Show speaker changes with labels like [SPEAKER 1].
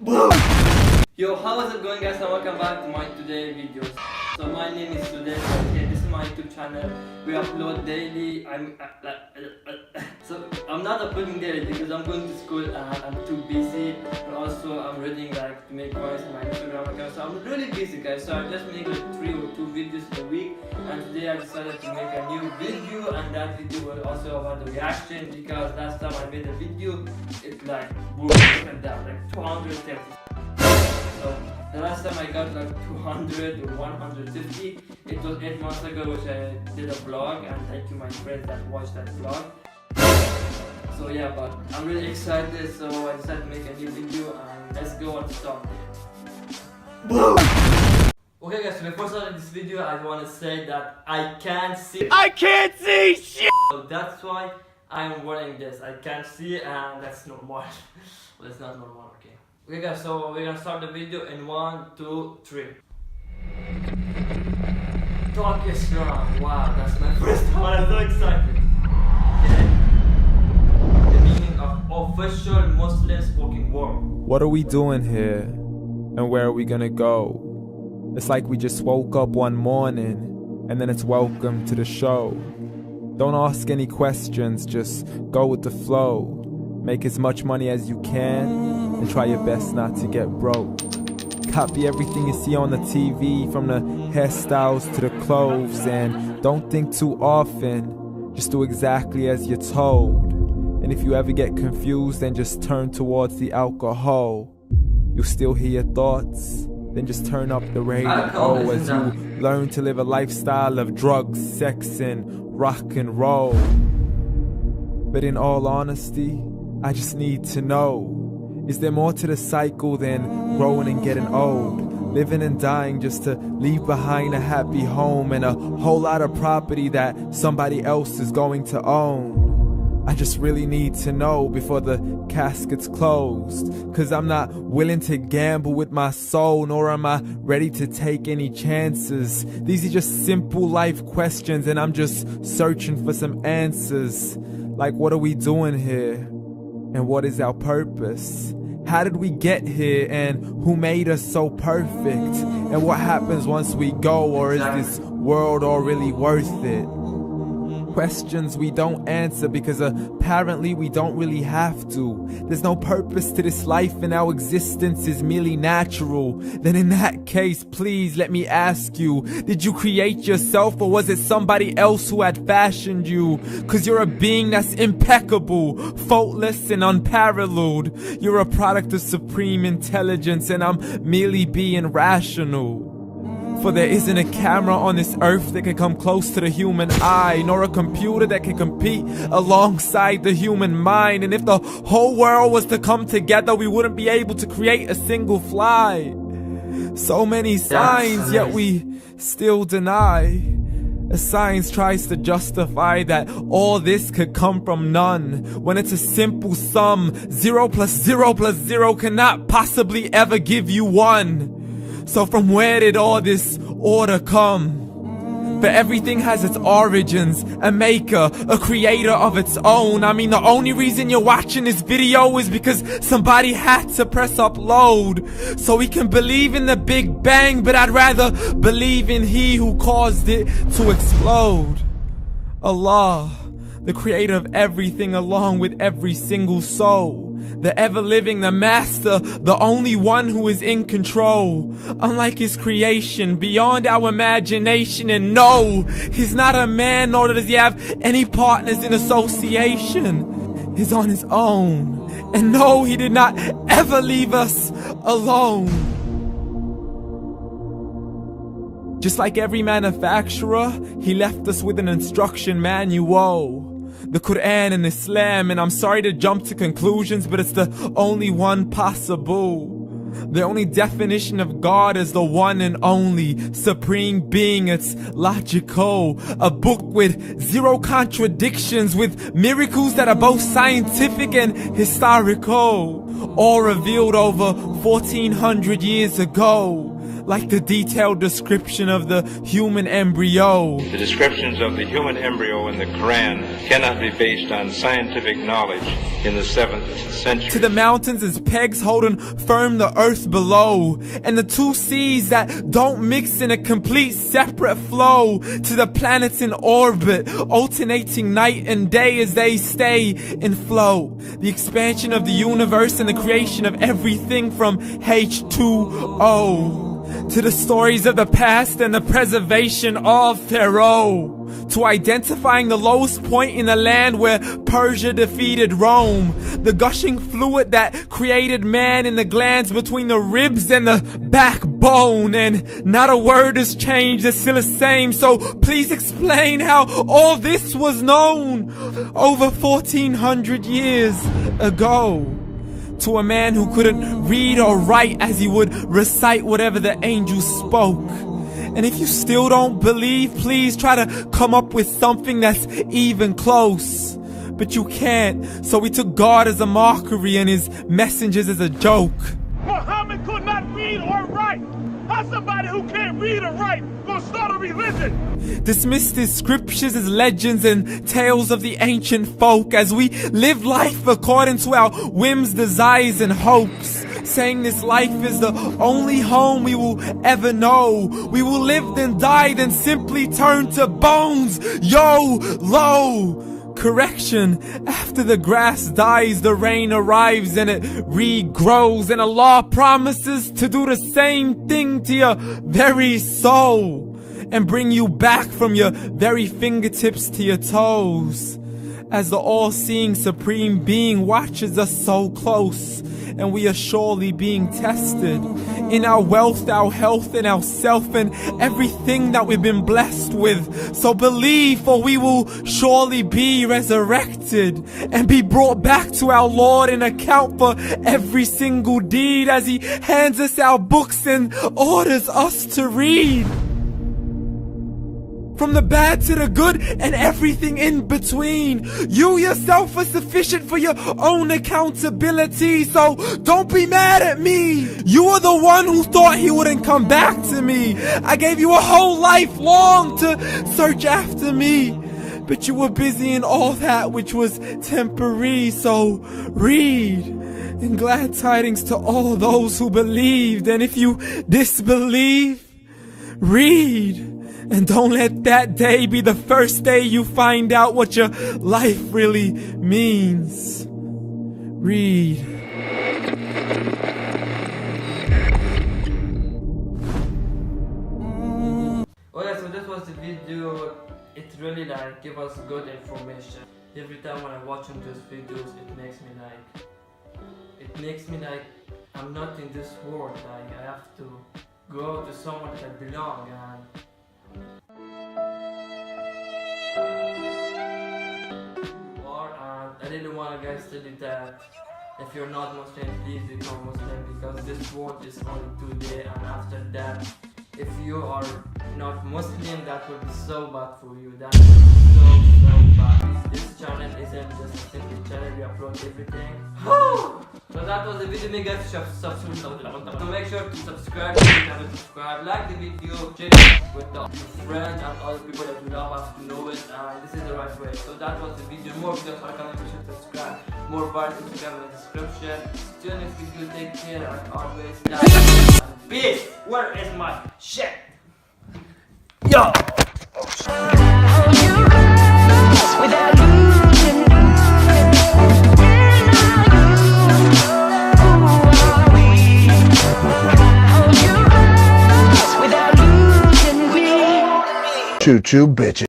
[SPEAKER 1] Yo, how is it going, guys, and welcome back to my today videos. So my name is Sudesh. Okay, this is my YouTube channel. We upload daily. So I'm not uploading daily because I'm going to school and I'm too busy, and also I'm reading like to make coins in my Instagram account. So I'm really busy, guys. So I just make like 3 or 2 videos in a week, and today I decided to make a new video, and that video was also about the reaction because last time I made a video, it's like boom, look at that, like 200 steps. So the last time I got like 200 or 150, it was 8 months ago, which I did a vlog, and thank you my friends that watched that vlog. So yeah, but I'm really excited, so I decided to make a new video, and let's go and start it. Okay guys, so before starting this video, I want to say that I can't see shit! So that's why I'm wearing this. I can't see, and that's normal. Well, it's not normal, okay. Okay guys, so we're gonna start the video in 1, 2, 3. Talk is strong. Wow, that's my first time. I'm so excited. Okay. The meaning of official Muslim spoken word.
[SPEAKER 2] What are we doing here? And where are we gonna go? It's like we just woke up one morning and then it's welcome to the show. Don't ask any questions, just go with the flow. Make as much money as you can and try your best not to get broke. Copy everything you see on the TV, from the hairstyles to the clothes, and don't think too often, just do exactly as you're told. And if you ever get confused, then just turn towards the alcohol. You'll still hear your thoughts, then just turn up the radio as you learn to live a lifestyle of drugs, sex, and rock and roll. But in all honesty, I just need to know, is there more to the cycle than growing and getting old? Living and dying just to leave behind a happy home and a whole lot of property that somebody else is going to own. I just really need to know before the casket's closed, 'cause I'm not willing to gamble with my soul, nor am I ready to take any chances. These are just simple life questions, and I'm just searching for some answers. Like, what are we doing here? And what is our purpose? How did we get here, and who made us so perfect? And what happens once we go, or is this world all really worth it? Questions we don't answer because apparently we don't really have to. There's no purpose to this life and our existence is merely natural. Then in that case, please let me ask you, did you create yourself, or was it somebody else who had fashioned you? 'Cause you're a being that's impeccable, faultless and unparalleled. You're a product of supreme intelligence, and I'm merely being rational. For there isn't a camera on this earth that can come close to the human eye, nor a computer that can compete alongside the human mind. And if the whole world was to come together, we wouldn't be able to create a single fly. So many signs, yet we still deny. As science tries to justify that all this could come from none, when it's a simple sum. 0 plus 0 plus 0 cannot possibly ever give you 1. So from where did all this order come? For everything has its origins, a maker, a creator of its own. I mean, the only reason you're watching this video is because somebody had to press upload. So we can believe in the Big Bang, but I'd rather believe in He who caused it to explode. Allah, the creator of everything along with every single soul. The ever-living, the master, the only one who is in control. Unlike his creation, beyond our imagination. And no, he's not a man, nor does he have any partners in association. He's on his own. And no, he did not ever leave us alone. Just like every manufacturer, he left us with an instruction manual. The Quran and Islam, and I'm sorry to jump to conclusions, but it's the only one possible. The only definition of God is the one and only supreme being. It's logical, a book with 0 contradictions, with miracles that are both scientific and historical, all revealed over 1400 years ago. like the detailed description of the human embryo.
[SPEAKER 3] The descriptions of the human embryo in the Quran cannot be based on scientific knowledge in the 7th century.
[SPEAKER 2] To the mountains as pegs holding firm the earth below, and the two seas that don't mix in a complete separate flow. To the planets in orbit, alternating night and day as they stay in flow. The expansion of the universe and the creation of everything from H2O. To the stories of the past and the preservation of Pharaoh. To identifying the lowest point in the land where Persia defeated Rome. The gushing fluid that created man in the glands between the ribs and the backbone. And not a word has changed, it's still the same. So please explain how all this was known over 1400 years ago. To a man who couldn't read or write as he would recite whatever the angels spoke. And if you still don't believe, please try to come up with something that's even close. But you can't, so we took God as a mockery and his messengers as a joke.
[SPEAKER 4] Muhammad could not read or write. How's somebody who can't read or write gonna start a religion?
[SPEAKER 2] Dismissed his scriptures as legends and tales of the ancient folk as we live life according to our whims, desires, and hopes. Saying this life is the only home we will ever know. We will live then die then simply turn to bones. YOLO! Correction, after the grass dies, the rain arrives and it regrows, and Allah promises to do the same thing to your very soul and bring you back from your very fingertips to your toes, as the all-seeing supreme being watches us so close, and we are surely being tested in our wealth, our health, and our self, and everything that we've been blessed with. So believe, for we will surely be resurrected and be brought back to our Lord and account for every single deed as he hands us our books and orders us to read. From the bad to the good and everything in between. You yourself are sufficient for your own accountability, so don't be mad at me. You are the one who thought he wouldn't come back to me. I gave you a whole life long to search after me, but you were busy in all that which was temporary. So read, and glad tidings to all those who believed. And if you disbelieve, read. And don't let that day be the first day you find out what your life really means. Read.
[SPEAKER 1] Okay, so this was the video. It really give us good information. Every time when I watch those videos, it makes me like I'm not in this world. Like I have to go to somewhere that I belong. I really want to guys tell you that if you're not Muslim, please become Muslim, because this world is only today, and after that, if you are not Muslim, that will be so bad for you. That will be so bad. This channel isn't just a simple channel, we upload everything. So that was the video. Make sure to subscribe. So make sure to subscribe if you haven't subscribed. Like the video, share it with your friends and all the people that you love us to know it. And this is the right way. So that was the video. More videos are coming. Make sure to subscribe. More videos will come in the description. Till next video, take care and always peace. Where is my shit? Yo!
[SPEAKER 5] Choo choo bitches.